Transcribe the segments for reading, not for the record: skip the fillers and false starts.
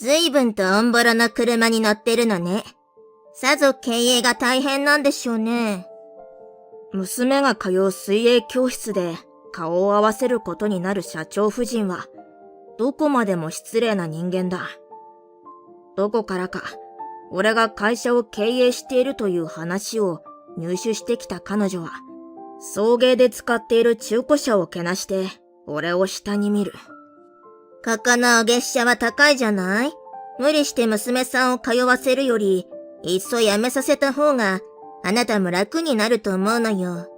ずいぶんとオンボロの車に乗ってるのね。さぞ経営が大変なんでしょうね。娘が通う水泳教室で顔を合わせることになる社長夫人は、どこまでも失礼な人間だ。どこからか、俺が会社を経営しているという話を入手してきた彼女は、送迎で使っている中古車をけなして、俺を下に見る。ここのお月謝は高いじゃない？無理して娘さんを通わせるより、いっそ辞めさせた方が、あなたも楽になると思うのよ。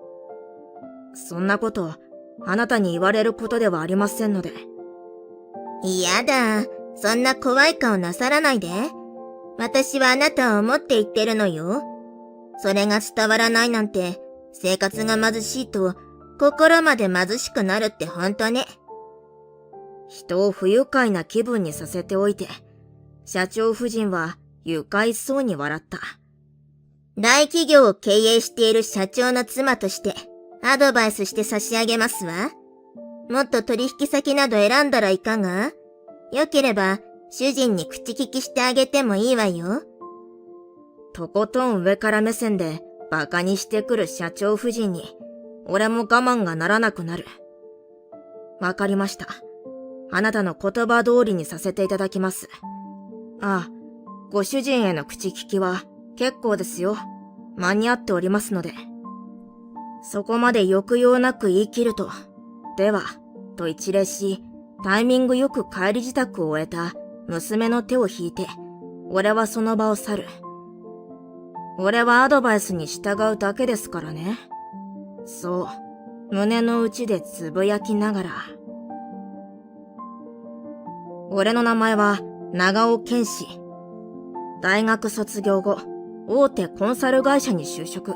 そんなこと、あなたに言われることではありませんので。嫌だ。そんな怖い顔なさらないで。私はあなたを思って言ってるのよ。それが伝わらないなんて、生活が貧しいと、心まで貧しくなるってほんとね。人を不愉快な気分にさせておいて、社長夫人は愉快そうに笑った。大企業を経営している社長の妻として、アドバイスして差し上げますわ。もっと取引先など選んだらいかが？よければ、主人に口利きしてあげてもいいわよ。とことん上から目線で馬鹿にしてくる社長夫人に、俺も我慢がならなくなる。わかりました。あなたの言葉通りにさせていただきます。ああ、ご主人への口利きは結構ですよ。間に合っておりますので。そこまで抑揚なく言い切ると、では、と一礼し、タイミングよく帰り支度を終えた娘の手を引いて、俺はその場を去る。俺はアドバイスに従うだけですからね。そう、胸の内でつぶやきながら。俺の名前は長尾健志。大学卒業後、大手コンサル会社に就職。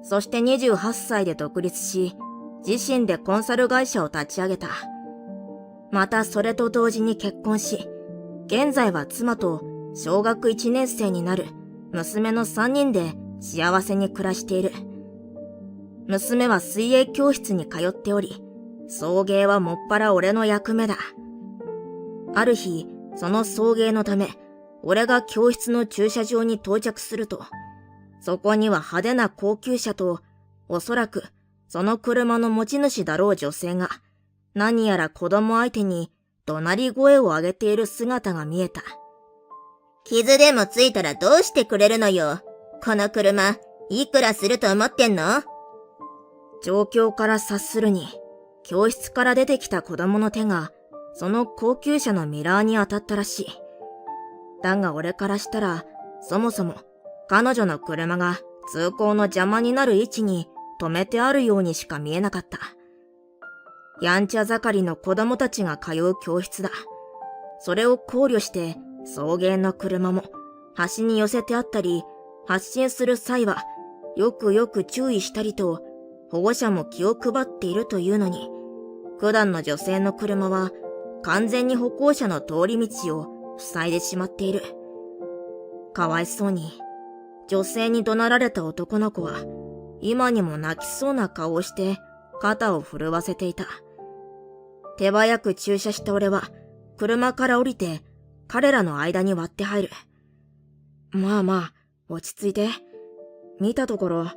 そして28歳で独立し、自身でコンサル会社を立ち上げた。またそれと同時に結婚し、現在は妻と小学1年生になる娘の3人で幸せに暮らしている。娘は水泳教室に通っており、送迎はもっぱら俺の役目だ。ある日、その送迎のため、俺が教室の駐車場に到着すると、そこには派手な高級車と、おそらくその車の持ち主だろう女性が、何やら子供相手に怒鳴り声を上げている姿が見えた。傷でもついたらどうしてくれるのよ。この車、いくらすると思ってんの？状況から察するに、教室から出てきた子供の手が、その高級車のミラーに当たったらしい。だが俺からしたら、そもそも彼女の車が通行の邪魔になる位置に止めてあるようにしか見えなかった。やんちゃ盛りの子供たちが通う教室だ。それを考慮して送迎の車も端に寄せてあったり、発進する際はよくよく注意したりと保護者も気を配っているというのに、普段の女性の車は完全に歩行者の通り道を塞いでしまっている。かわいそうに、女性に怒鳴られた男の子は今にも泣きそうな顔をして肩を震わせていた。手早く駐車した俺は車から降りて彼らの間に割って入る。まあまあ、落ち着いて。見たところ、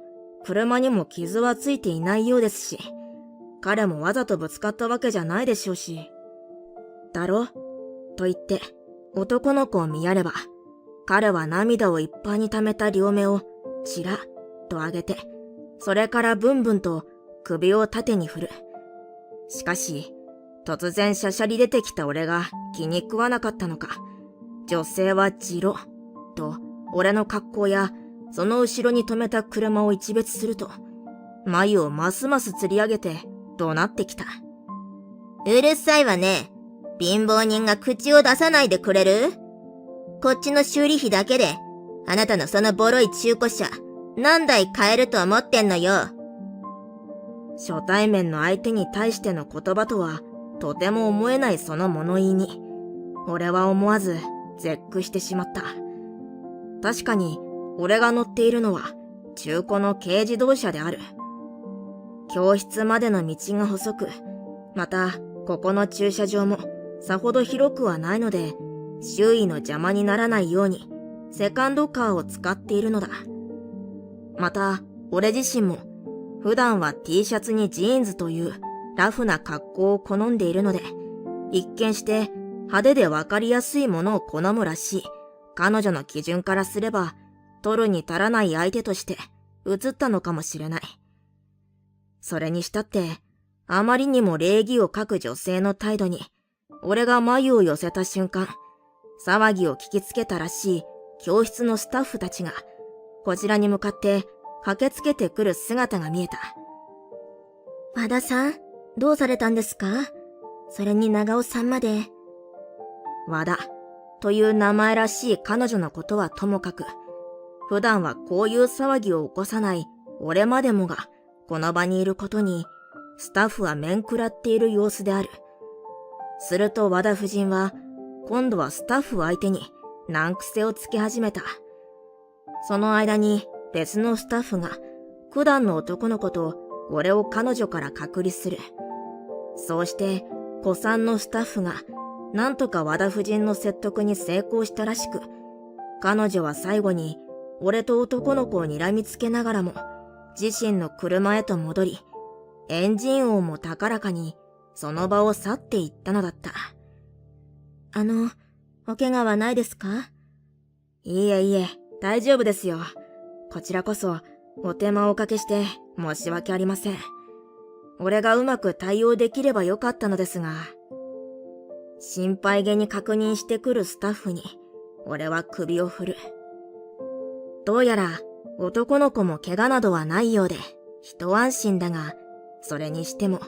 車にも傷はついていないようですし、彼もわざとぶつかったわけじゃないでしょうし。だろ？と言って、男の子を見やれば、彼は涙をいっぱいに溜めた両目をチラッと上げて、それからブンブンと首を縦に振る。しかし、突然しゃしゃり出てきた俺が気に食わなかったのか、女性はじろっと俺の格好やその後ろに止めた車を一別すると、眉をますます吊り上げて怒鳴ってきた。うるさいわね。貧乏人が口を出さないでくれる？こっちの修理費だけで、あなたのそのボロい中古車、何台買えると思ってんのよ。初対面の相手に対しての言葉とは、とても思えないその物言いに、俺は思わず絶句してしまった。確かに、俺が乗っているのは、中古の軽自動車である。教室までの道が細く、また、ここの駐車場も、さほど広くはないので、周囲の邪魔にならないようにセカンドカーを使っているのだ。また、俺自身も普段は T シャツにジーンズというラフな格好を好んでいるので、一見して派手でわかりやすいものを好むらしい彼女の基準からすれば、取るに足らない相手として映ったのかもしれない。それにしたって、あまりにも礼儀を欠く女性の態度に、俺が眉を寄せた瞬間、騒ぎを聞きつけたらしい教室のスタッフたちが、こちらに向かって駆けつけてくる姿が見えた。和田さん、どうされたんですか？それに長尾さんまで。和田という名前らしい彼女のことはともかく、普段はこういう騒ぎを起こさない俺までもがこの場にいることに、スタッフは面食らっている様子である。すると和田夫人は、今度はスタッフ相手に難癖をつけ始めた。その間に別のスタッフが普段の男の子と俺を彼女から隔離する。そうして古参のスタッフがなんとか和田夫人の説得に成功したらしく、彼女は最後に俺と男の子を睨みつけながらも自身の車へと戻り、エンジン音も高らかにその場を去っていったのだった。お怪我はないですか？いえいえ、大丈夫ですよ。こちらこそお手間をおかけして申し訳ありません。俺がうまく対応できればよかったのですが。心配げに確認してくるスタッフに俺は首を振る。どうやら男の子も怪我などはないようで一安心だが、それにしても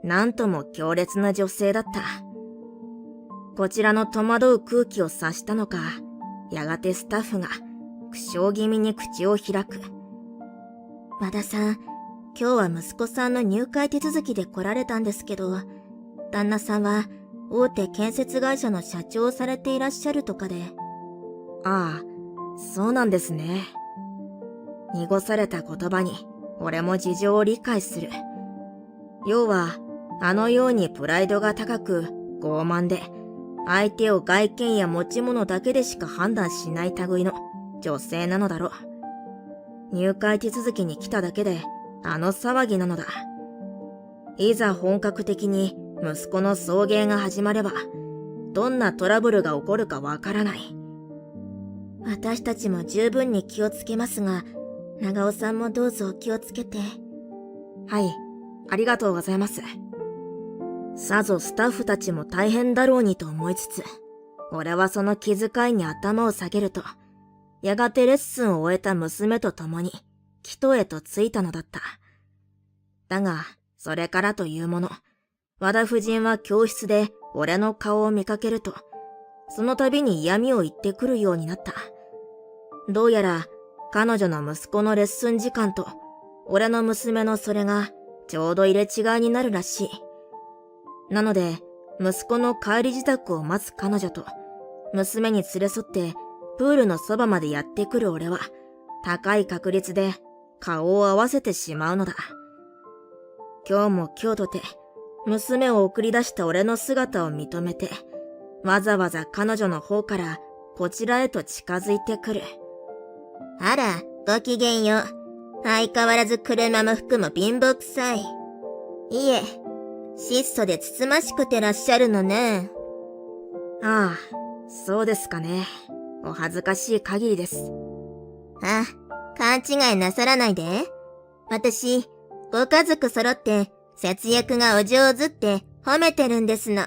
なんとも強烈な女性だった。こちらの戸惑う空気を察したのか、やがてスタッフが苦笑気味に口を開く。和田さん、今日は息子さんの入会手続きで来られたんですけど、旦那さんは大手建設会社の社長をされていらっしゃるとかで。ああ、そうなんですね。濁された言葉に俺も事情を理解する。要は、あのようにプライドが高く傲慢で、相手を外見や持ち物だけでしか判断しない類の女性なのだろう。入会手続きに来ただけであの騒ぎなのだ。いざ本格的に息子の送迎が始まれば、どんなトラブルが起こるかわからない。私たちも十分に気をつけますが、長尾さんもどうぞ気をつけて。はい、ありがとうございます。さぞスタッフたちも大変だろうにと思いつつ、俺はその気遣いに頭を下げると、やがてレッスンを終えた娘と共に、帰途へと着いたのだった。だが、それからというもの、和田夫人は教室で俺の顔を見かけると、その度に嫌味を言ってくるようになった。どうやら、彼女の息子のレッスン時間と、俺の娘のそれが、ちょうど入れ違いになるらしい。なので、息子の帰り支度を待つ彼女と、娘に連れ添って、プールのそばまでやってくる俺は、高い確率で顔を合わせてしまうのだ。今日も今日とて、娘を送り出した俺の姿を認めて、わざわざ彼女の方からこちらへと近づいてくる。あら、ごきげんよう。相変わらず車も服も貧乏くさい。いえ、質素でつつましくてらっしゃるのね。ああ、そうですかね。お恥ずかしい限りです。あ、勘違いなさらないで。私、ご家族揃って節約がお上手って褒めてるんですの。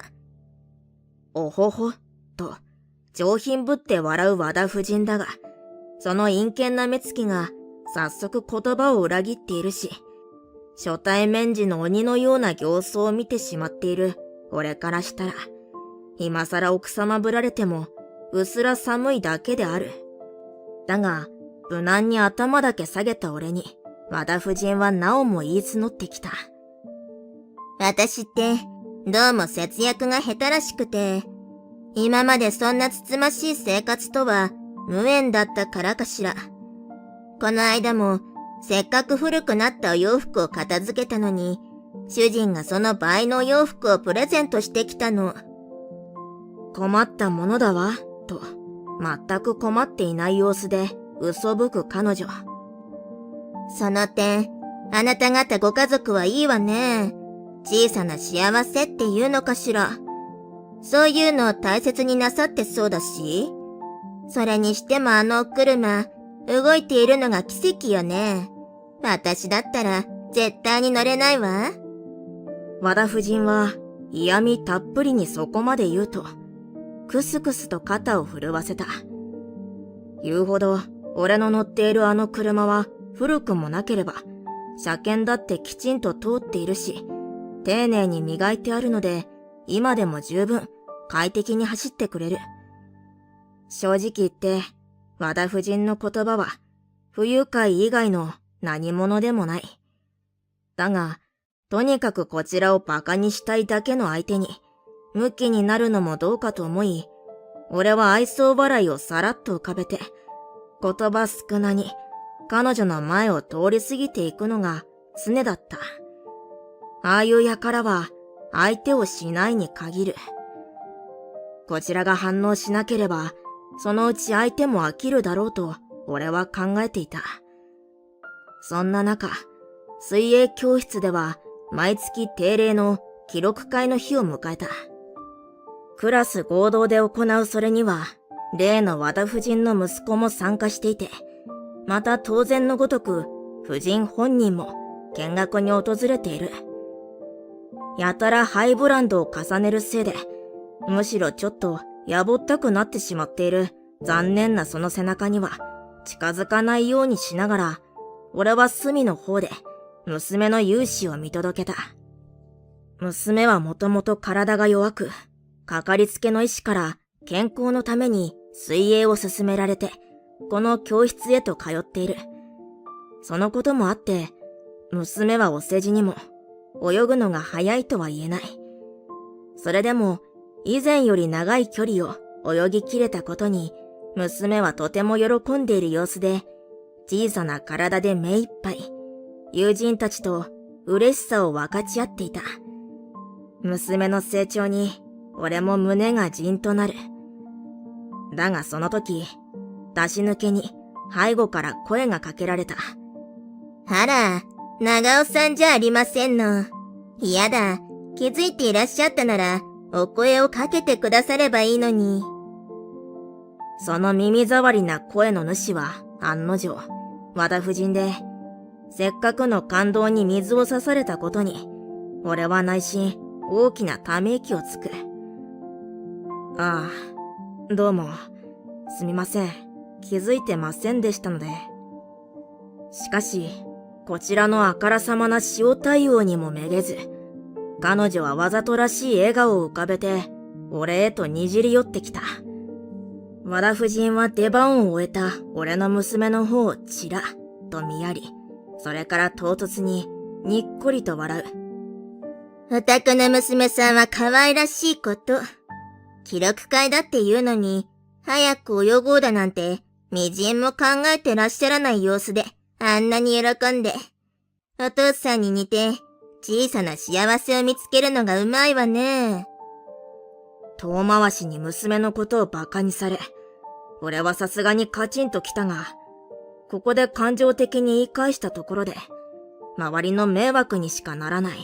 おほほ、と、上品ぶって笑う和田夫人だが、その陰険な目つきが早速言葉を裏切っているし、初対面時の鬼のような形相を見てしまっている俺からしたら、今更奥様ぶられても、うすら寒いだけである。だが、無難に頭だけ下げた俺に、和田夫人はなおも言い募ってきた。私って、どうも節約が下手らしくて、今までそんなつつましい生活とは無縁だったからかしら。この間も、せっかく古くなったお洋服を片付けたのに、主人がその倍のお洋服をプレゼントしてきたの。困ったものだわ。と、全く困っていない様子で嘘吹く彼女。その点、あなた方ご家族はいいわね。小さな幸せっていうのかしら。そういうのを大切になさってそうだし。それにしてもあのお車、動いているのが奇跡よね。私だったら絶対に乗れないわ。和田夫人は嫌味たっぷりにそこまで言うと、クスクスと肩を震わせた。言うほど俺の乗っているあの車は古くもなければ、車検だってきちんと通っているし、丁寧に磨いてあるので、今でも十分快適に走ってくれる。正直言って、和田夫人の言葉は、不愉快以外の何者でもない。だが、とにかくこちらを馬鹿にしたいだけの相手に、ムキになるのもどうかと思い、俺は愛想笑いをさらっと浮かべて、言葉少なに、彼女の前を通り過ぎていくのが常だった。ああいう輩は、相手をしないに限る。こちらが反応しなければ、そのうち相手も飽きるだろうと、俺は考えていた。そんな中、水泳教室では、毎月定例の記録会の日を迎えた。クラス合同で行うそれには、例の和田夫人の息子も参加していて、また当然のごとく、夫人本人も見学に訪れている。やたらハイブランドを重ねるせいで、むしろちょっとやぼったくなってしまっている残念なその背中には近づかないようにしながら、俺は隅の方で娘の勇姿を見届けた。娘はもともと体が弱く、かかりつけの医師から健康のために水泳を勧められて、この教室へと通っている。そのこともあって、娘はお世辞にも、泳ぐのが早いとは言えない。それでも、以前より長い距離を泳ぎきれたことに、娘はとても喜んでいる様子で、小さな体で目いっぱい、友人たちと嬉しさを分かち合っていた。娘の成長に、俺も胸がじんとなる。だがその時、出し抜けに背後から声がかけられた。あら、長尾さんじゃありませんの。いやだ、気づいていらっしゃったなら、お声をかけてくださればいいのに。その耳障りな声の主は案の定、和田夫人で、せっかくの感動に水を差されたことに、俺は内心大きなため息をつく。ああ、どうも、すみません。気づいてませんでしたので。しかし、こちらのあからさまな塩対応にもめげず、彼女はわざとらしい笑顔を浮かべて、俺へとにじり寄ってきた。和田夫人は出番を終えた俺の娘の方をちらっと見やり、それから唐突ににっこりと笑う。お宅の娘さんは可愛らしいこと。記録会だって言うのに、早く泳ごうだなんて、みじんも考えてらっしゃらない様子で、あんなに喜んで。お父さんに似て、小さな幸せを見つけるのがうまいわね。遠回しに娘のことを馬鹿にされ、俺はさすがにカチンときたが、ここで感情的に言い返したところで、周りの迷惑にしかならない。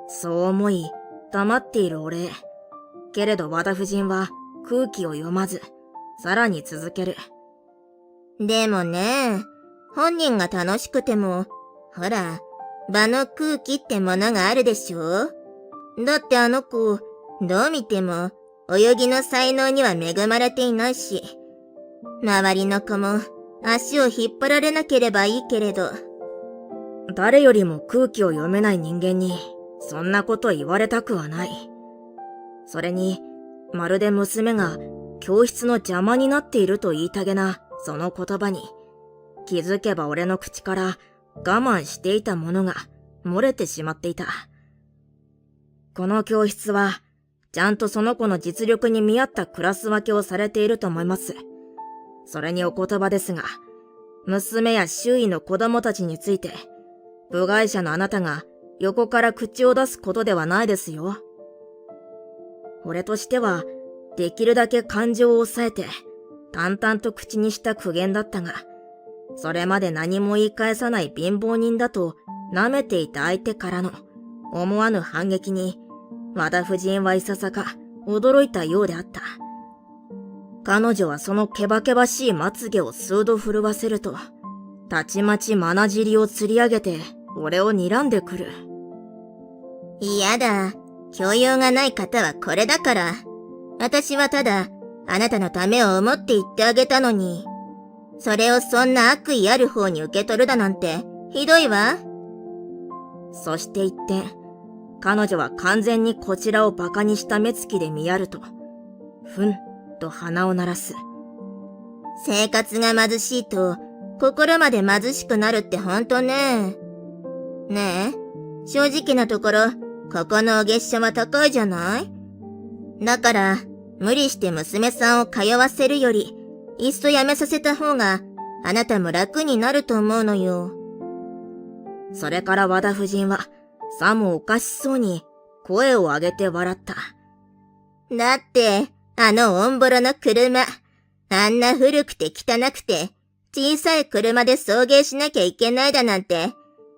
そう思い、黙っている俺。けれど和田夫人は空気を読まず、さらに続ける。でもね、本人が楽しくても、ほら、場の空気ってものがあるでしょ？だってあの子、どう見ても泳ぎの才能には恵まれていないし、周りの子も足を引っ張られなければいいけれど。誰よりも空気を読めない人間に、そんなこと言われたくはない。それに、まるで娘が教室の邪魔になっていると言いたげなその言葉に、気づけば俺の口から我慢していたものが漏れてしまっていた。この教室は、ちゃんとその子の実力に見合ったクラス分けをされていると思います。それにお言葉ですが、娘や周囲の子供たちについて、部外者のあなたが横から口を出すことではないですよ。俺としては、できるだけ感情を抑えて、淡々と口にした苦言だったが、それまで何も言い返さない貧乏人だと舐めていた相手からの思わぬ反撃に、和田夫人はいささか驚いたようであった。彼女はそのけばけばしいまつげを数度震わせると、たちまちまな尻を吊り上げて俺を睨んでくる。嫌だ。教養がない方はこれだから。私はただ、あなたのためを思って言ってあげたのに。それをそんな悪意ある方に受け取るだなんて、ひどいわ。そして一転、彼女は完全にこちらを馬鹿にした目つきで見やると、ふんと鼻を鳴らす。生活が貧しいと、心まで貧しくなるってほんとね。ねえ、正直なところ、ここのお月謝は高いじゃない？だから、無理して娘さんを通わせるより、いっそやめさせた方が、あなたも楽になると思うのよ。それから和田夫人は、さもおかしそうに、声を上げて笑った。だって、あのオンボロの車、あんな古くて汚くて、小さい車で送迎しなきゃいけないだなんて、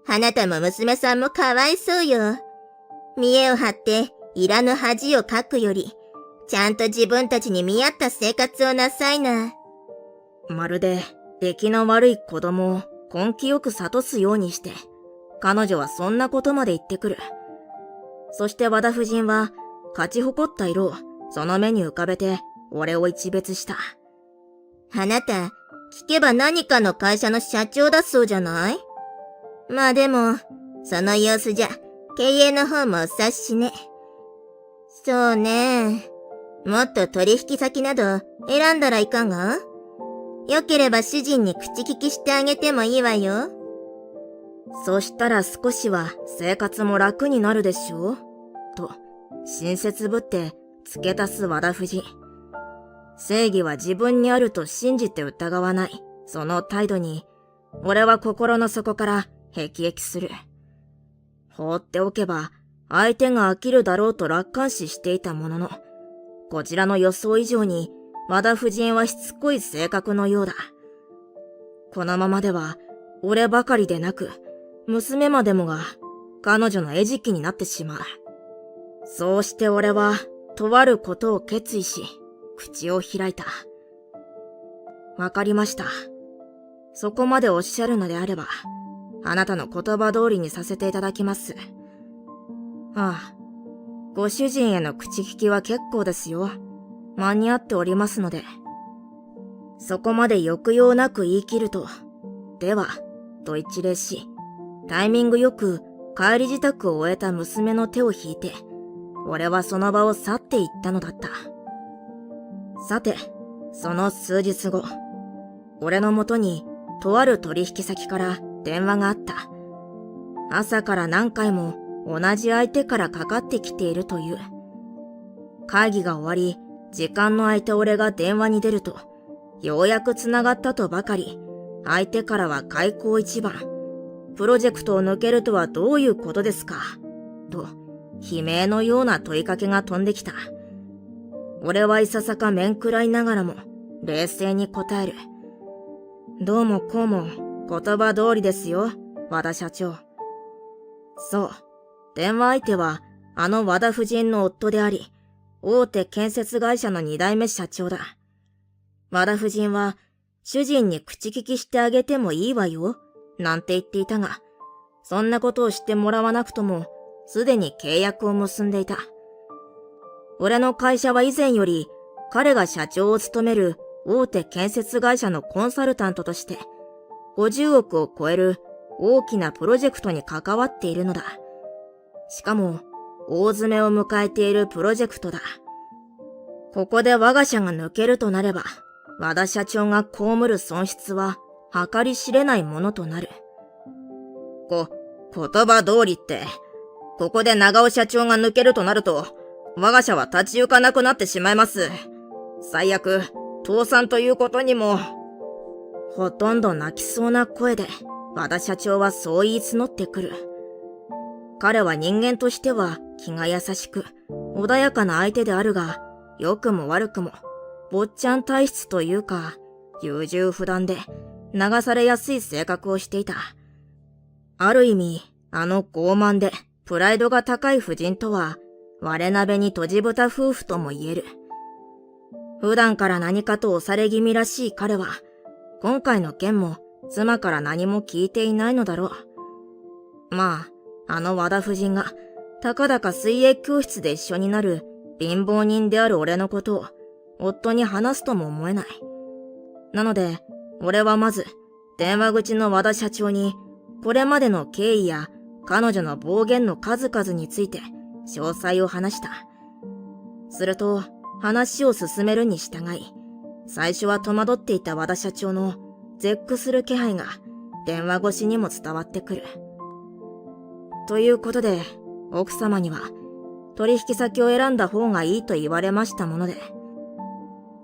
あなたも娘さんもかわいそうよ。見栄を張って、いらぬ恥をかくより、ちゃんと自分たちに見合った生活をなさいな。まるで、出来の悪い子供を根気よく諭すようにして、彼女はそんなことまで言ってくる。そして和田夫人は、勝ち誇った色をその目に浮かべて、俺を一別した。あなた、聞けば何かの会社の社長だそうじゃない？まあでも、その様子じゃ、経営の方もお察しね。そうね。もっと取引先など選んだらいかが？よければ主人に口利きしてあげてもいいわよ。そしたら少しは生活も楽になるでしょうと、親切ぶって付け足す和田夫人。正義は自分にあると信じて疑わない、その態度に、俺は心の底から辟易する。放っておけば、相手が飽きるだろうと楽観視していたものの、こちらの予想以上に、和田夫人はしつこい性格のようだ。このままでは、俺ばかりでなく、娘までもが、彼女の餌食になってしまう。そうして俺は、とあることを決意し、口を開いた。わかりました。そこまでおっしゃるのであれば、あなたの言葉通りにさせていただきます。ああ、ご主人への口利きは結構ですよ。間に合っておりますので。そこまで抑揚なく言い切ると、では、と一礼し、タイミングよく帰り支度を終えた娘の手を引いて、俺はその場を去っていったのだった。さて、その数日後、俺のもとにとある取引先から電話があった。朝から何回も同じ相手からかかってきているという。会議が終わり、時間の空いた俺が電話に出ると、ようやく繋がったとばかり、相手からは開口一番、プロジェクトを抜けるとはどういうことですかと、悲鳴のような問いかけが飛んできた。俺はいささか面食らいながらも、冷静に答える。どうもこうも、言葉通りですよ、和田社長。そう、電話相手は、あの和田夫人の夫であり、大手建設会社の2代目社長だ。和田夫人は、主人に口利きしてあげてもいいわよ、なんて言っていたが、そんなことをしてもらわなくとも、すでに契約を結んでいた。俺の会社は以前より、彼が社長を務める大手建設会社のコンサルタントとして、50億を超える大きなプロジェクトに関わっているのだ。しかも、大詰めを迎えているプロジェクトだ。ここで我が社が抜けるとなれば、和田社長が被る損失は計り知れないものとなる。言葉通りって、ここで長尾社長が抜けるとなると、我が社は立ち行かなくなってしまいます。最悪、倒産ということにも。ほとんど泣きそうな声で、和田社長はそう言い募ってくる。彼は人間としては気が優しく、穏やかな相手であるが、良くも悪くも、坊ちゃん体質というか、優柔不断で流されやすい性格をしていた。ある意味、あの傲慢でプライドが高い夫人とは、我鍋に閉じ蓋夫婦とも言える。普段から何かと押され気味らしい彼は、今回の件も妻から何も聞いていないのだろう。まあ、あの和田夫人が、たかだか水泳教室で一緒になる貧乏人である俺のことを、夫に話すとも思えない。なので、俺はまず、電話口の和田社長に、これまでの経緯や彼女の暴言の数々について、詳細を話した。すると、話を進めるに従い、最初は戸惑っていた和田社長の絶句する気配が電話越しにも伝わってくる。ということで、奥様には取引先を選んだ方がいいと言われましたもので、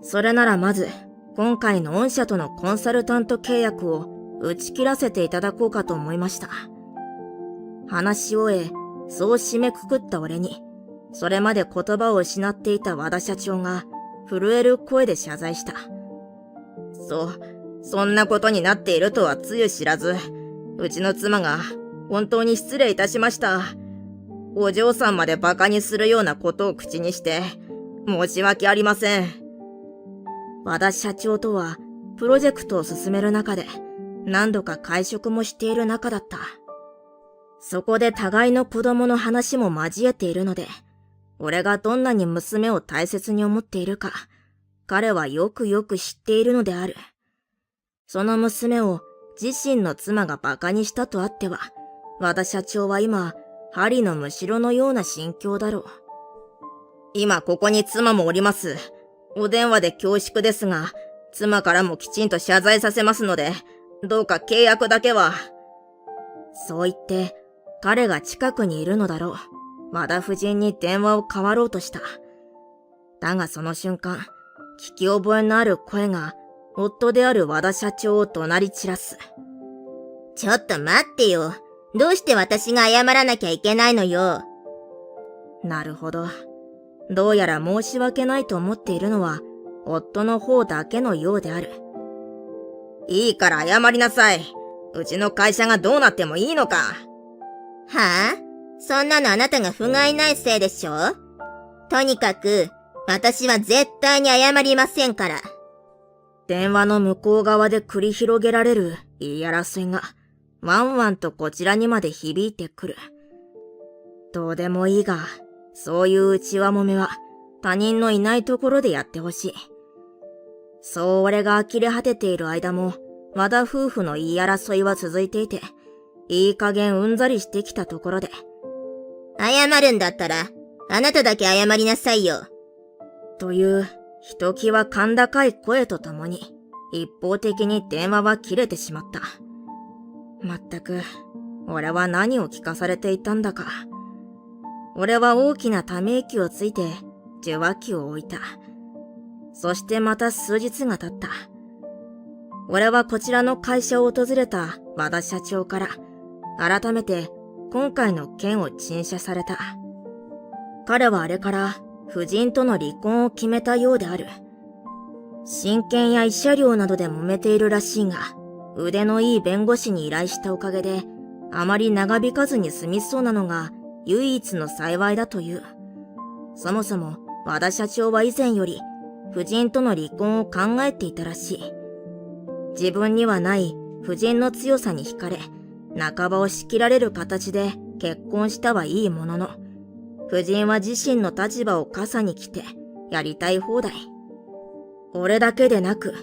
それならまず今回の御社とのコンサルタント契約を打ち切らせていただこうかと思いました。話し終え、そう締めくくった俺に、それまで言葉を失っていた和田社長が震える声で謝罪した。そんなことになっているとはつゆ知らず、うちの妻が本当に失礼いたしました。お嬢さんまで馬鹿にするようなことを口にして、申し訳ありません。和田社長とはプロジェクトを進める中で何度か会食もしている仲だった。そこで互いの子供の話も交えているので、俺がどんなに娘を大切に思っているか、彼はよくよく知っているのである。その娘を自身の妻が馬鹿にしたとあっては、和田社長は今、針のむしろのような心境だろう。今ここに妻もおります。お電話で恐縮ですが、妻からもきちんと謝罪させますので、どうか契約だけは。そう言って、彼が近くにいるのだろう。和田夫人に電話を代わろうとした。だがその瞬間、聞き覚えのある声が、夫である和田社長を怒鳴り散らす。ちょっと待ってよ。どうして私が謝らなきゃいけないのよ。なるほど。どうやら申し訳ないと思っているのは、夫の方だけのようである。いいから謝りなさい。うちの会社がどうなってもいいのか。はぁ？そんなのあなたが不甲斐ないせいでしょ？とにかく、私は絶対に謝りませんから。電話の向こう側で繰り広げられる言い争いが、ワンワンとこちらにまで響いてくる。どうでもいいが、そういう内輪もめは他人のいないところでやってほしい。そう俺が呆れ果てている間も、和田夫婦の言い争いは続いていて、いい加減うんざりしてきたところで。謝るんだったら、あなただけ謝りなさいよ。という、ひときわ甲高い声とともに、一方的に電話は切れてしまった。まったく、俺は何を聞かされていたんだか。俺は大きなため息をついて、受話器を置いた。そしてまた数日が経った。俺はこちらの会社を訪れた和田社長から、改めて今回の件を陳謝された。彼はあれから夫人との離婚を決めたようである。親権や慰謝料などで揉めているらしいが、腕のいい弁護士に依頼したおかげで、あまり長引かずに済みそうなのが唯一の幸いだという。そもそも和田社長は以前より夫人との離婚を考えていたらしい。自分にはない夫人の強さに惹かれ、半ばを仕切られる形で結婚したはいいものの、夫人は自身の立場を傘に来てやりたい放題。俺だけでなく、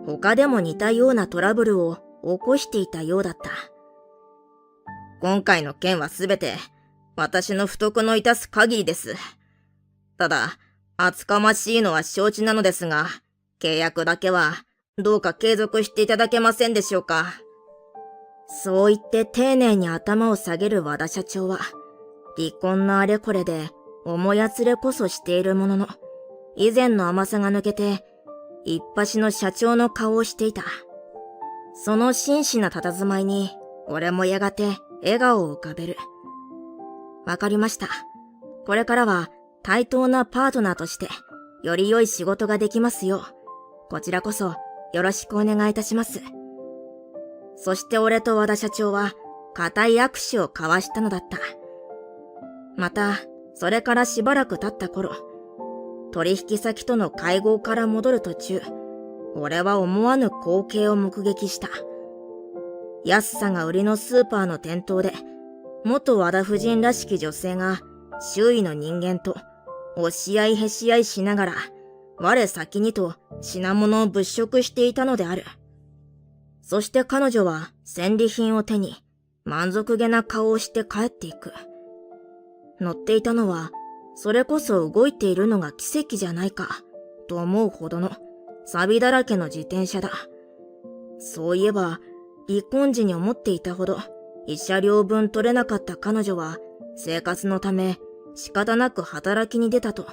他でも似たようなトラブルを起こしていたようだった。今回の件はすべて私の不徳の致す限りです。ただ、厚かましいのは承知なのですが、契約だけはどうか継続していただけませんでしょうか。そう言って丁寧に頭を下げる和田社長は、離婚のあれこれで思いやつれこそしているものの、以前の甘さが抜けて、一発の社長の顔をしていた。その真摯な佇まいに、俺もやがて笑顔を浮かべる。わかりました。これからは対等なパートナーとして、より良い仕事ができますよう、こちらこそよろしくお願いいたします。そして俺と和田社長は固い握手を交わしたのだった。また、それからしばらく経った頃、取引先との会合から戻る途中、俺は思わぬ光景を目撃した。安さが売りのスーパーの店頭で、元和田夫人らしき女性が周囲の人間と押し合いへし合いしながら、我先にと品物を物色していたのである。そして彼女は戦利品を手に満足げな顔をして帰っていく。乗っていたのは、それこそ動いているのが奇跡じゃないか、と思うほどの錆だらけの自転車だ。そういえば、離婚時に思っていたほど、慰謝料分取れなかった彼女は、生活のため仕方なく働きに出たと、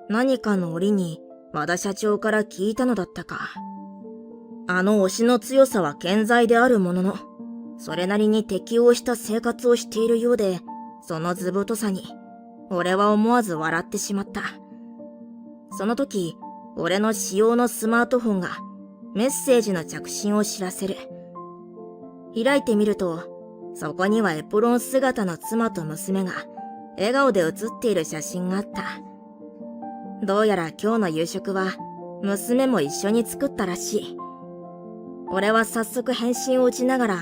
何かの折に和田社長から聞いたのだったか。あの推しの強さは健在であるものの、それなりに適応した生活をしているようで、その図太さに、俺は思わず笑ってしまった。その時、俺の使用のスマートフォンがメッセージの着信を知らせる。開いてみると、そこにはエプロン姿の妻と娘が笑顔で写っている写真があった。どうやら今日の夕食は娘も一緒に作ったらしい。俺は早速返信を打ちながら、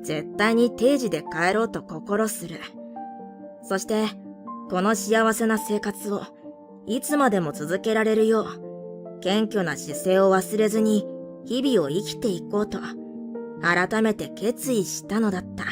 絶対に定時で帰ろうと心する。そして、この幸せな生活をいつまでも続けられるよう、謙虚な姿勢を忘れずに日々を生きていこうと、改めて決意したのだった。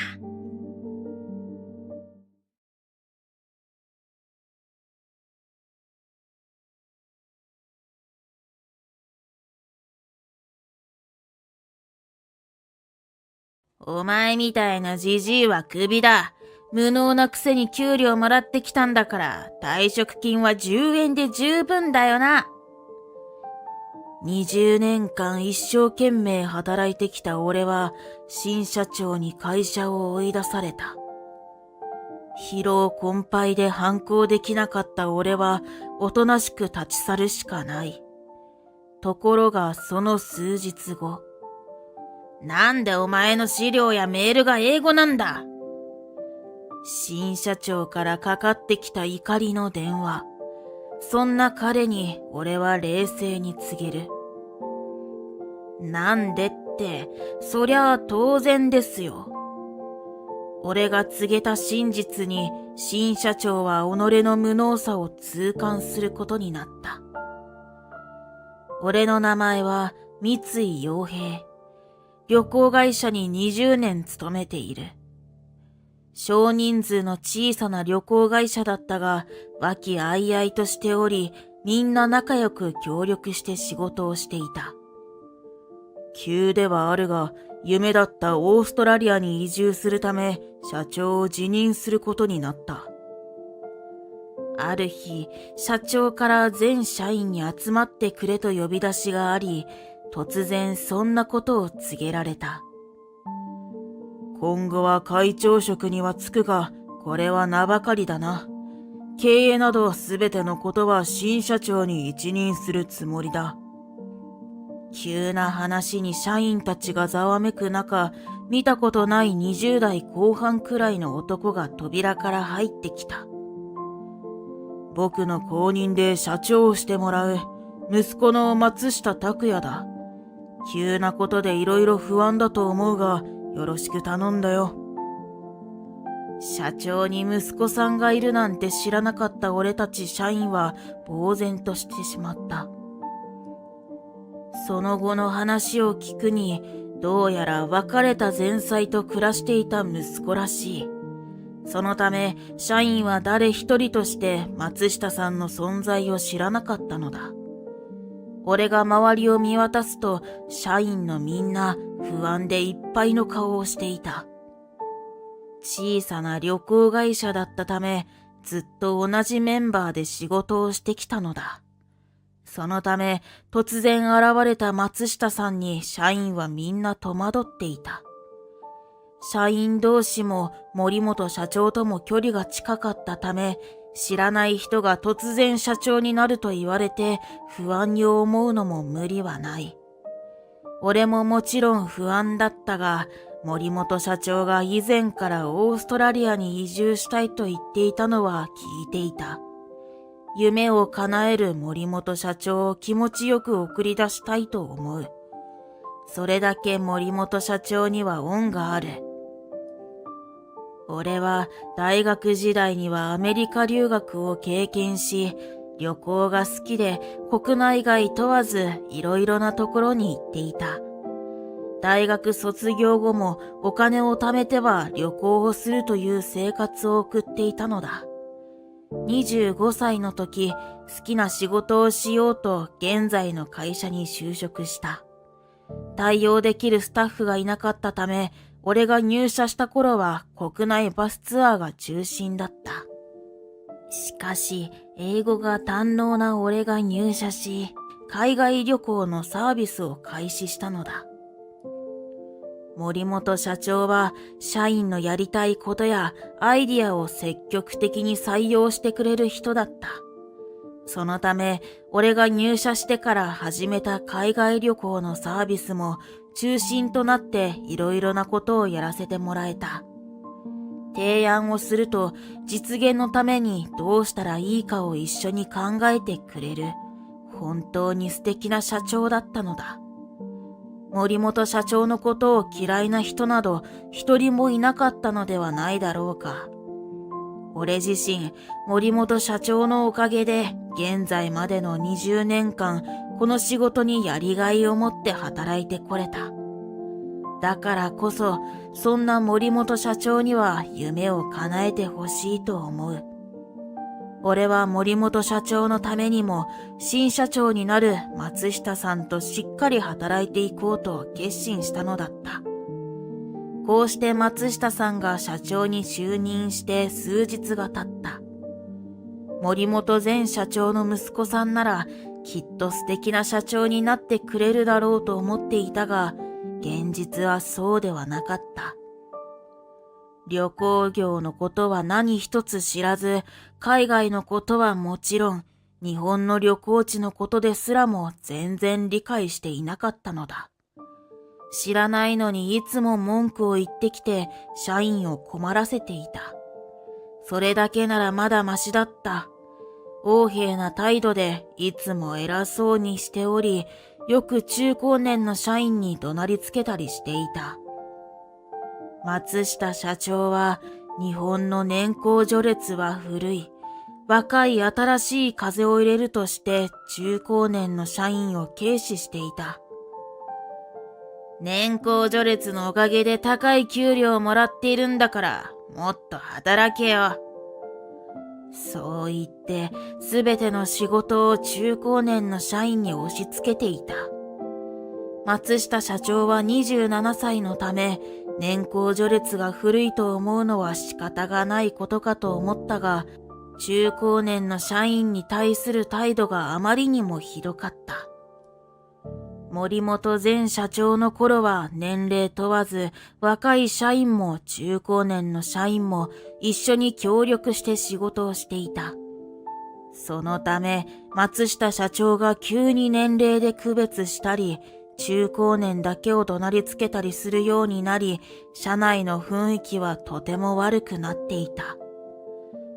お前みたいなじじいはクビだ。無能なくせに給料もらってきたんだから、退職金は10円で十分だよな。20年間一生懸命働いてきた俺は、新社長に会社を追い出された。疲労困憊で反抗できなかった俺は、おとなしく立ち去るしかない。ところがその数日後、なんでお前の資料やメールが英語なんだ？新社長からかかってきた怒りの電話。そんな彼に俺は冷静に告げる。なんでって、そりゃあ当然ですよ。俺が告げた真実に新社長は己の無能さを痛感することになった。俺の名前は三井洋平。旅行会社に20年勤めている。少人数の小さな旅行会社だったが、和気あいあいとしており、みんな仲良く協力して仕事をしていた。急ではあるが、夢だったオーストラリアに移住するため、社長を辞任することになった。ある日、社長から全社員に集まってくれと呼び出しがあり、突然そんなことを告げられた。今後は会長職には就くが、これは名ばかりだな。経営などすべてのことは新社長に一任するつもりだ。急な話に社員たちがざわめく中、見たことない20代後半くらいの男が扉から入ってきた。僕の後任で社長をしてもらう息子の松下拓也だ。急なことでいろいろ不安だと思うが、よろしく頼んだよ。社長に息子さんがいるなんて知らなかった俺たち社員は呆然としてしまった。その後の話を聞くに、どうやら別れた前妻と暮らしていた息子らしい。そのため、社員は誰一人として松下さんの存在を知らなかったのだ。俺が周りを見渡すと、社員のみんな不安でいっぱいの顔をしていた。小さな旅行会社だったため、ずっと同じメンバーで仕事をしてきたのだ。そのため、突然現れた松下さんに社員はみんな戸惑っていた。社員同士も森本社長とも距離が近かったため、知らない人が突然社長になると言われて不安に思うのも無理はない。俺ももちろん不安だったが、森本社長が以前からオーストラリアに移住したいと言っていたのは聞いていた。夢を叶える森本社長を気持ちよく送り出したいと思う。それだけ森本社長には恩がある。俺は大学時代にはアメリカ留学を経験し、旅行が好きで国内外問わずいろいろなところに行っていた。大学卒業後もお金を貯めては旅行をするという生活を送っていたのだ。25歳の時、好きな仕事をしようと現在の会社に就職した。対応できるスタッフがいなかったため、俺が入社した頃は国内バスツアーが中心だった。しかし、英語が堪能な俺が入社し、海外旅行のサービスを開始したのだ。森本社長は社員のやりたいことやアイディアを積極的に採用してくれる人だった。そのため、俺が入社してから始めた海外旅行のサービスも中心となっていろいろなことをやらせてもらえた。提案をすると実現のためにどうしたらいいかを一緒に考えてくれる本当に素敵な社長だったのだ。森本社長のことを嫌いな人など一人もいなかったのではないだろうか。俺自身、森本社長のおかげで現在までの20年間この仕事にやりがいを持って働いてこれた。だからこそ、そんな森本社長には夢を叶えてほしいと思う。俺は森本社長のためにも新社長になる松下さんとしっかり働いていこうと決心したのだった。こうして松下さんが社長に就任して数日が経った。森本前社長の息子さんならきっと素敵な社長になってくれるだろうと思っていたが、現実はそうではなかった。旅行業のことは何一つ知らず、海外のことはもちろん、日本の旅行地のことですらも全然理解していなかったのだ。知らないのにいつも文句を言ってきて、社員を困らせていた。それだけならまだマシだった。横柄な態度でいつも偉そうにしており、よく中高年の社員に怒鳴りつけたりしていた。松下社長は、日本の年功序列は古い。若い新しい風を入れるとして中高年の社員を軽視していた。年功序列のおかげで高い給料をもらっているんだから、もっと働けよ。そう言って、すべての仕事を中高年の社員に押し付けていた。松下社長は27歳のため、年功序列が古いと思うのは仕方がないことかと思ったが、中高年の社員に対する態度があまりにもひどかった。森本前社長の頃は年齢問わず、若い社員も中高年の社員も一緒に協力して仕事をしていた。そのため、松下社長が急に年齢で区別したり、中高年だけを怒鳴りつけたりするようになり、社内の雰囲気はとても悪くなっていた。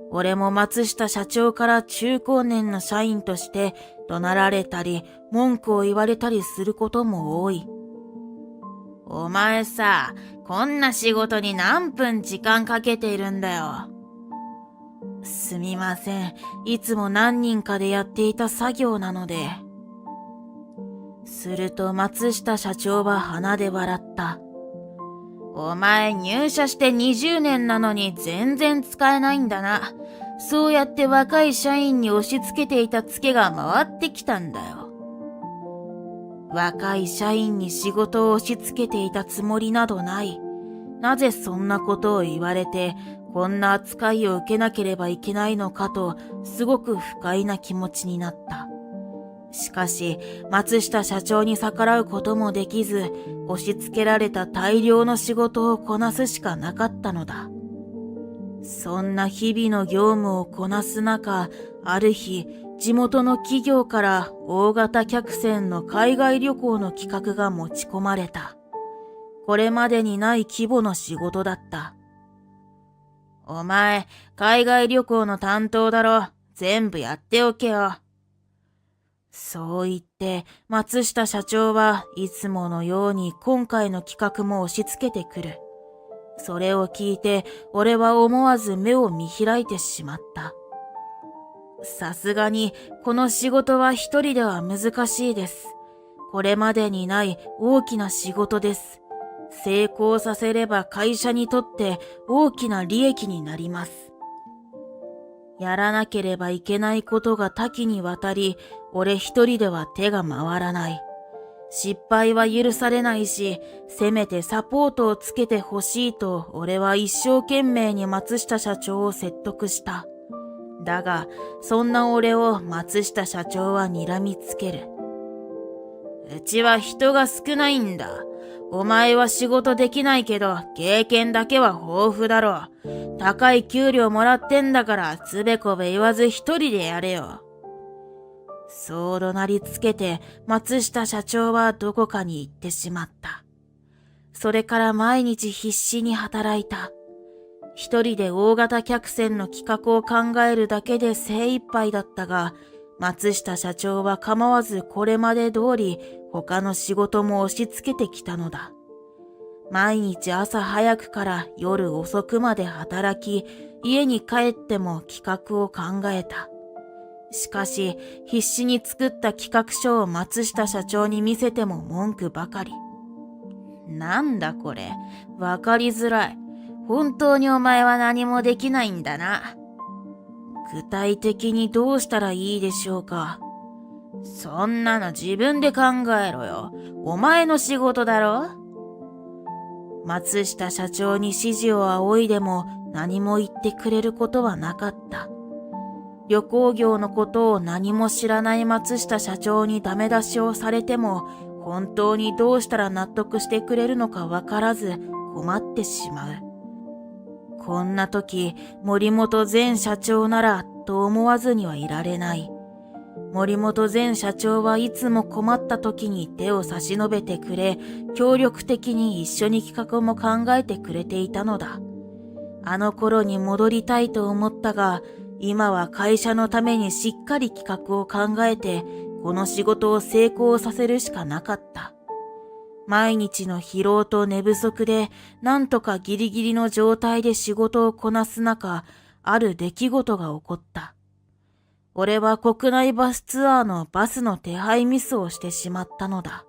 俺も松下社長から中高年の社員として怒鳴られたり、文句を言われたりすることも多い。お前さ、こんな仕事に何分時間かけているんだよ。すみません。いつも何人かでやっていた作業なので。すると松下社長は鼻で笑った。お前入社して20年なのに全然使えないんだな。そうやって若い社員に押し付けていたツケが回ってきたんだよ。若い社員に仕事を押し付けていたつもりなどない。なぜそんなことを言われて、こんな扱いを受けなければいけないのかと、すごく不快な気持ちになった。しかし、松下社長に逆らうこともできず、押し付けられた大量の仕事をこなすしかなかったのだ。そんな日々の業務をこなす中、ある日、地元の企業から大型客船の海外旅行の企画が持ち込まれた。これまでにない規模の仕事だった。お前、海外旅行の担当だろ。全部やっておけよ。そう言って、松下社長はいつものように今回の企画も押し付けてくる。それを聞いて、俺は思わず目を見開いてしまった。さすがに、この仕事は一人では難しいです。これまでにない大きな仕事です。成功させれば会社にとって大きな利益になります。やらなければいけないことが多岐にわたり、俺一人では手が回らない。失敗は許されないし、せめてサポートをつけてほしいと俺は一生懸命に松下社長を説得した。だが、そんな俺を松下社長は睨みつける。うちは人が少ないんだ。お前は仕事できないけど、経験だけは豊富だろう。高い給料もらってんだから、つべこべ言わず一人でやれよ。そう怒鳴りつけて、松下社長はどこかに行ってしまった。それから毎日必死に働いた。一人で大型客船の企画を考えるだけで精一杯だったが、松下社長は構わずこれまで通り他の仕事も押し付けてきたのだ。毎日朝早くから夜遅くまで働き、家に帰っても企画を考えた。しかし、必死に作った企画書を松下社長に見せても文句ばかり。なんだこれ、わかりづらい。本当にお前は何もできないんだな。具体的にどうしたらいいでしょうか。そんなの自分で考えろよ。お前の仕事だろ。松下社長に指示を仰いでも何も言ってくれることはなかった。旅行業のことを何も知らない松下社長にダメ出しをされても、本当にどうしたら納得してくれるのかわからず困ってしまう。こんな時、森本前社長ならと思わずにはいられない。森本前社長はいつも困った時に手を差し伸べてくれ、協力的に一緒に企画も考えてくれていたのだ。あの頃に戻りたいと思ったが、今は会社のためにしっかり企画を考えて、この仕事を成功させるしかなかった。毎日の疲労と寝不足で、なんとかギリギリの状態で仕事をこなす中、ある出来事が起こった。俺は国内バスツアーのバスの手配ミスをしてしまったのだ。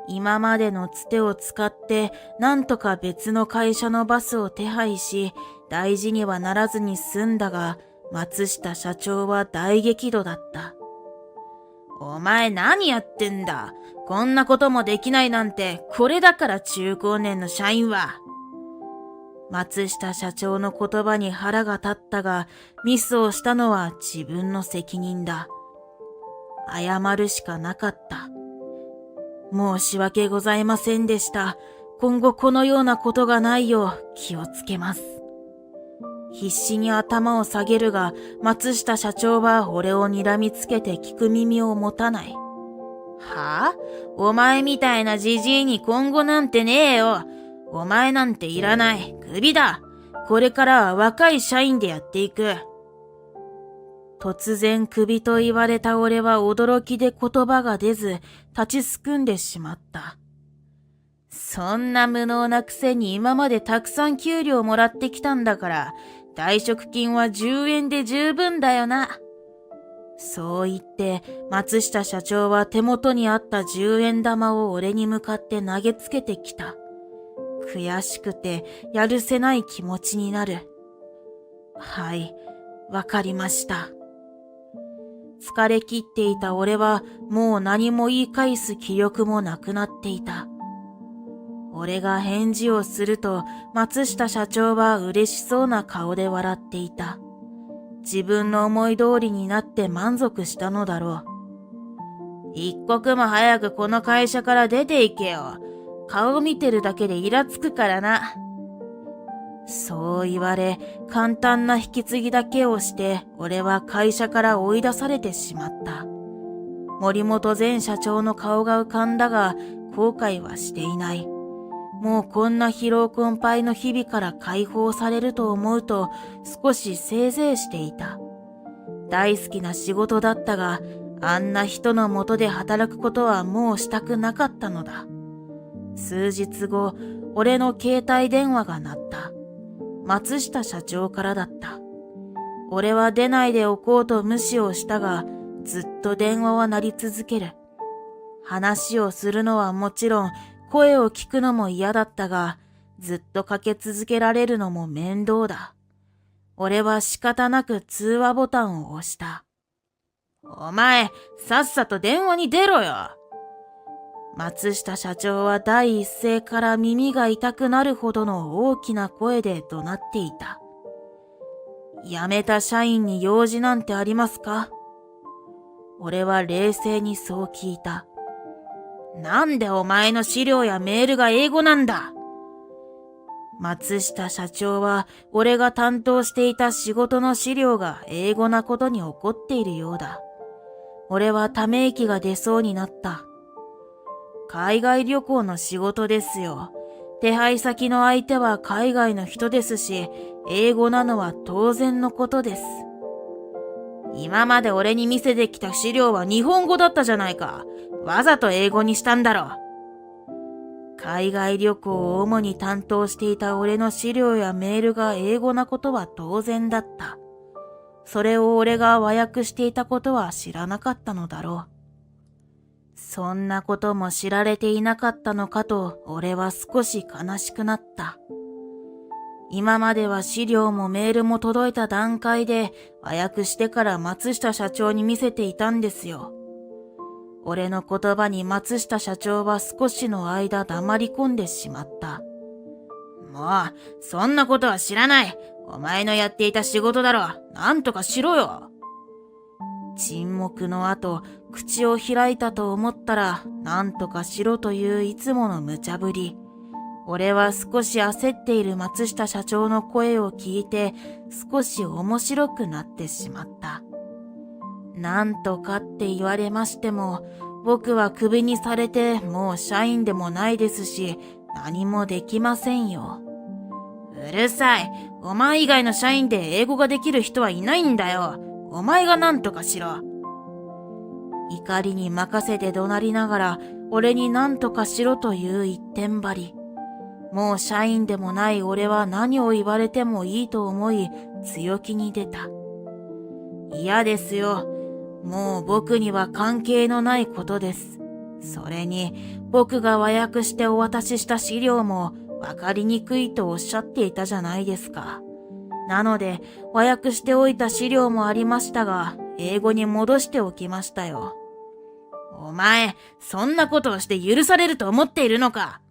今までのつてを使って、なんとか別の会社のバスを手配し、大事にはならずに済んだが、松下社長は大激怒だった。お前何やってんだ。こんなこともできないなんて、これだから中高年の社員は。松下社長の言葉に腹が立ったが、ミスをしたのは自分の責任だ。謝るしかなかった。申し訳ございませんでした。今後このようなことがないよう気をつけます。必死に頭を下げるが、松下社長は俺を睨みつけて聞く耳を持たない。はぁ？お前みたいなじじいに今後なんてねえよ。お前なんていらない。クビだ。これからは若い社員でやっていく。突然クビと言われた俺は驚きで言葉が出ず、立ちすくんでしまった。そんな無能なくせに今までたくさん給料もらってきたんだから、退職金は10円で十分だよな。そう言って、松下社長は手元にあった10円玉を俺に向かって投げつけてきた。悔しくてやるせない気持ちになる。はい、わかりました。疲れ切っていた俺はもう何も言い返す気力もなくなっていた。俺が返事をすると松下社長は嬉しそうな顔で笑っていた。自分の思い通りになって満足したのだろう。一刻も早くこの会社から出て行けよ。顔見てるだけでイラつくからな。そう言われ、簡単な引き継ぎだけをして、俺は会社から追い出されてしまった。森本前社長の顔が浮かんだが、後悔はしていない。もうこんな疲労困憊の日々から解放されると思うと、少しせいぜいしていた。大好きな仕事だったが、あんな人の下で働くことはもうしたくなかったのだ。数日後、俺の携帯電話が鳴った。松下社長からだった。俺は出ないでおこうと無視をしたが、ずっと電話は鳴り続ける。話をするのはもちろん、声を聞くのも嫌だったが、ずっとかけ続けられるのも面倒だ。俺は仕方なく通話ボタンを押した。お前、さっさと電話に出ろよ。松下社長は第一声から耳が痛くなるほどの大きな声で怒鳴っていた。辞めた社員に用事なんてありますか？俺は冷静にそう聞いた。なんでお前の資料やメールが英語なんだ？松下社長は俺が担当していた仕事の資料が英語なことに怒っているようだ。俺はため息が出そうになった。海外旅行の仕事ですよ。手配先の相手は海外の人ですし、英語なのは当然のことです。今まで俺に見せてきた資料は日本語だったじゃないか。わざと英語にしたんだろ。海外旅行を主に担当していた俺の資料やメールが英語なことは当然だった。それを俺が和訳していたことは知らなかったのだろう。そんなことも知られていなかったのかと俺は少し悲しくなった。今までは資料もメールも届いた段階で和訳してから松下社長に見せていたんですよ。俺の言葉に松下社長は少しの間黙り込んでしまった。もう、そんなことは知らない。お前のやっていた仕事だろ。なんとかしろよ。沈黙の後、口を開いたと思ったら、なんとかしろといういつもの無茶ぶり。俺は少し焦っている松下社長の声を聞いて、少し面白くなってしまった。なんとかって言われましても、僕はクビにされてもう社員でもないですし、何もできませんよ。うるさい。お前以外の社員で英語ができる人はいないんだよ。お前がなんとかしろ。怒りに任せて怒鳴りながら、俺になんとかしろという一点張り。もう社員でもない俺は何を言われてもいいと思い、強気に出た。嫌ですよ。もう僕には関係のないことです。それに、僕が和訳してお渡しした資料もわかりにくいとおっしゃっていたじゃないですか。なので、和訳しておいた資料もありましたが、英語に戻しておきましたよ。お前、そんなことをして許されると思っているのか？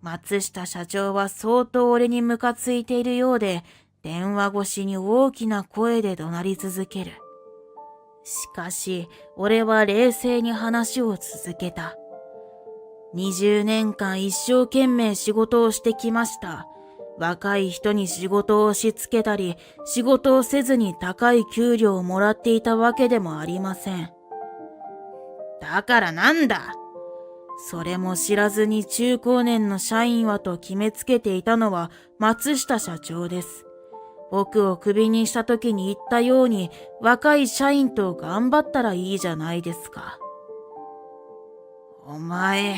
松下社長は相当俺にムカついているようで、電話越しに大きな声で怒鳴り続ける。しかし、俺は冷静に話を続けた。20年間一生懸命仕事をしてきました。若い人に仕事を押し付けたり、仕事をせずに高い給料をもらっていたわけでもありません。だからなんだ？それも知らずに中高年の社員はと決めつけていたのは松下社長です。僕をクビにした時に言ったように若い社員と頑張ったらいいじゃないですか。お前、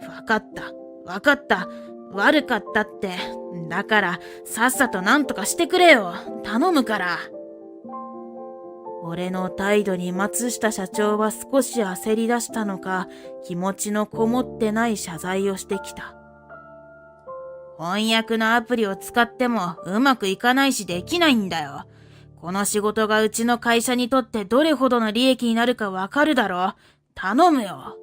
わかった。悪かったって。だからさっさとなんとかしてくれよ。頼むから。俺の態度に松下社長は少し焦り出したのか、気持ちのこもってない謝罪をしてきた。翻訳のアプリを使ってもうまくいかないしできないんだよ。この仕事がうちの会社にとってどれほどの利益になるかわかるだろ。頼むよ。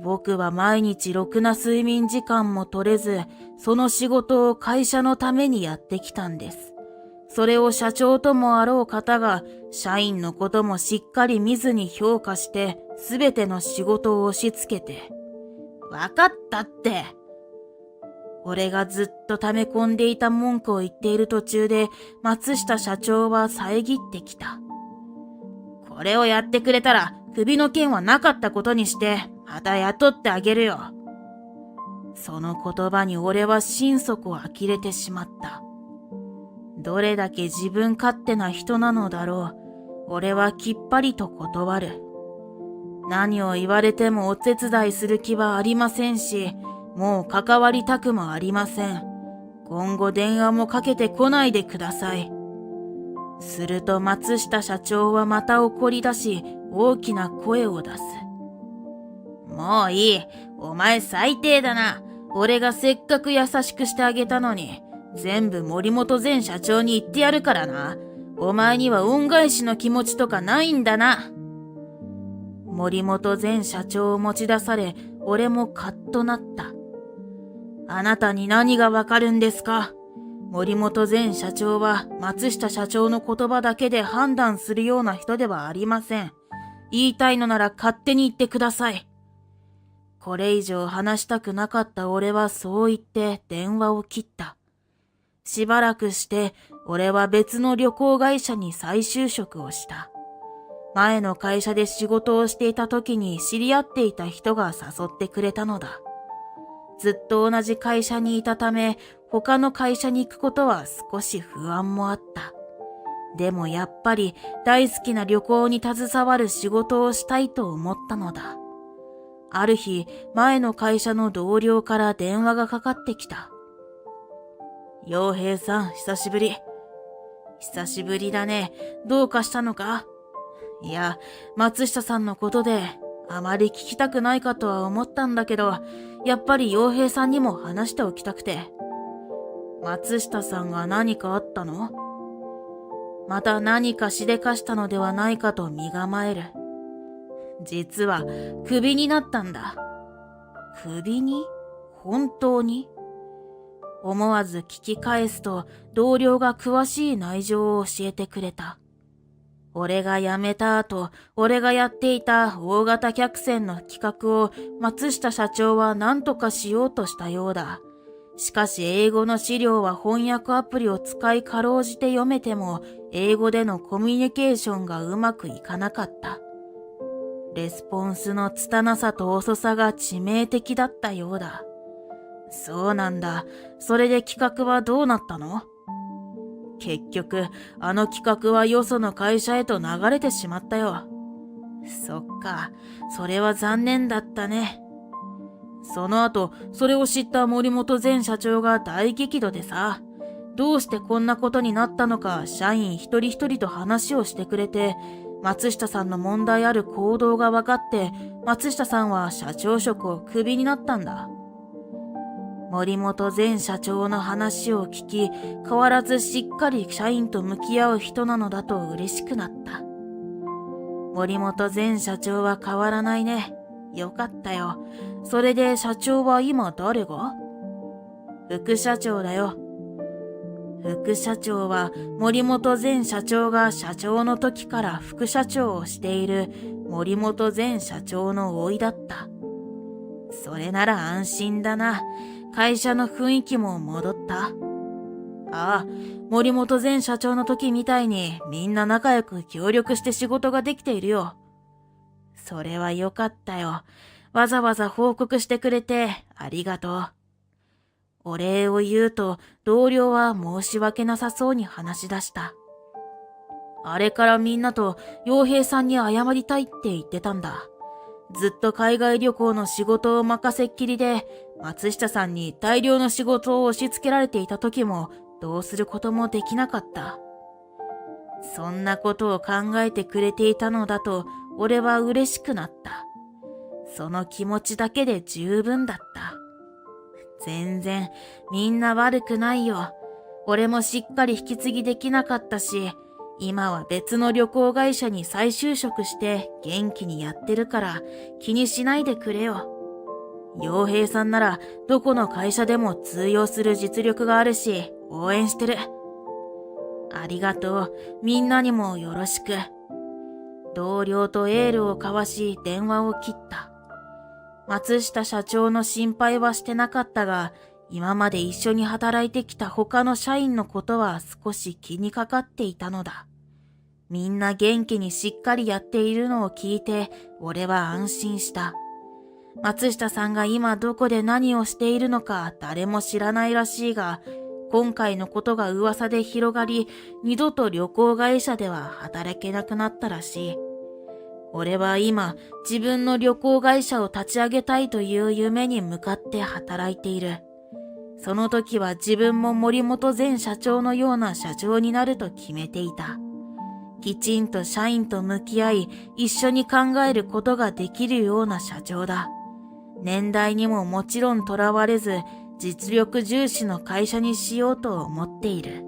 僕は毎日ろくな睡眠時間も取れず、その仕事を会社のためにやってきたんです。それを社長ともあろう方が、社員のこともしっかり見ずに評価して、すべての仕事を押し付けて。わかったって。俺がずっと溜め込んでいた文句を言っている途中で、松下社長は遮ってきた。これをやってくれたら、首の件はなかったことにして、また雇ってあげるよ。その言葉に俺は心底呆れてしまった。どれだけ自分勝手な人なのだろう。俺はきっぱりと断る。何を言われてもお手伝いする気はありませんし、もう関わりたくもありません。今後電話もかけてこないでください。すると松下社長はまた怒り出し、大きな声を出す。もういい。お前最低だな。俺がせっかく優しくしてあげたのに、全部森本前社長に言ってやるからな。お前には恩返しの気持ちとかないんだな。森本前社長を持ち出され、俺もカッとなった。あなたに何がわかるんですか？森本前社長は松下社長の言葉だけで判断するような人ではありません。言いたいのなら勝手に言ってください。これ以上話したくなかった俺はそう言って電話を切った。しばらくして俺は別の旅行会社に再就職をした。前の会社で仕事をしていた時に知り合っていた人が誘ってくれたのだ。ずっと同じ会社にいたため、他の会社に行くことは少し不安もあった。でもやっぱり大好きな旅行に携わる仕事をしたいと思ったのだ。ある日、前の会社の同僚から電話がかかってきた。陽平さん、久しぶり。久しぶりだね。どうかしたのか？いや、松下さんのことで、あまり聞きたくないかとは思ったんだけど、やっぱり陽平さんにも話しておきたくて。松下さんが何かあったの？また何かしでかしたのではないかと身構える。実は、クビになったんだ。クビに？本当に？思わず聞き返すと、同僚が詳しい内情を教えてくれた。俺が辞めた後、俺がやっていた大型客船の企画を松下社長は何とかしようとしたようだ。しかし英語の資料は翻訳アプリを使いかろうじて読めても、英語でのコミュニケーションがうまくいかなかった。レスポンスの拙さと遅さが致命的だったようだ。そうなんだ。それで企画はどうなったの？結局、あの企画はよその会社へと流れてしまったよ。そっか、それは残念だったね。その後、それを知った森本前社長が大激怒でさ、どうしてこんなことになったのか社員一人一人と話をしてくれて、松下さんの問題ある行動が分かって、松下さんは社長職をクビになったんだ。森本前社長の話を聞き、変わらずしっかり社員と向き合う人なのだと嬉しくなった。森本前社長は変わらないね。よかったよ。それで社長は今誰が？副社長だよ。副社長は森本前社長が社長の時から副社長をしている森本前社長の甥だった。それなら安心だな。会社の雰囲気も戻った？ああ、森本前社長の時みたいにみんな仲良く協力して仕事ができているよ。それはよかったよ。わざわざ報告してくれてありがとう。お礼を言うと同僚は申し訳なさそうに話し出した。あれからみんなと陽平さんに謝りたいって言ってたんだ。ずっと海外旅行の仕事を任せっきりで、松下さんに大量の仕事を押し付けられていた時もどうすることもできなかった。そんなことを考えてくれていたのだと俺は嬉しくなった。その気持ちだけで十分だった。全然みんな悪くないよ。俺もしっかり引き継ぎできなかったし、今は別の旅行会社に再就職して元気にやってるから気にしないでくれよ。陽平さんならどこの会社でも通用する実力があるし応援してる。ありがとう。みんなにもよろしく。同僚とエールを交わし電話を切った。松下社長の心配はしてなかったが、今まで一緒に働いてきた他の社員のことは少し気にかかっていたのだ。みんな元気にしっかりやっているのを聞いて、俺は安心した。松下さんが今どこで何をしているのか誰も知らないらしいが、今回のことが噂で広がり、二度と旅行会社では働けなくなったらしい。俺は今、自分の旅行会社を立ち上げたいという夢に向かって働いている。その時は自分も森本前社長のような社長になると決めていた。きちんと社員と向き合い、一緒に考えることができるような社長だ。年代にももちろんとらわれず、実力重視の会社にしようと思っている。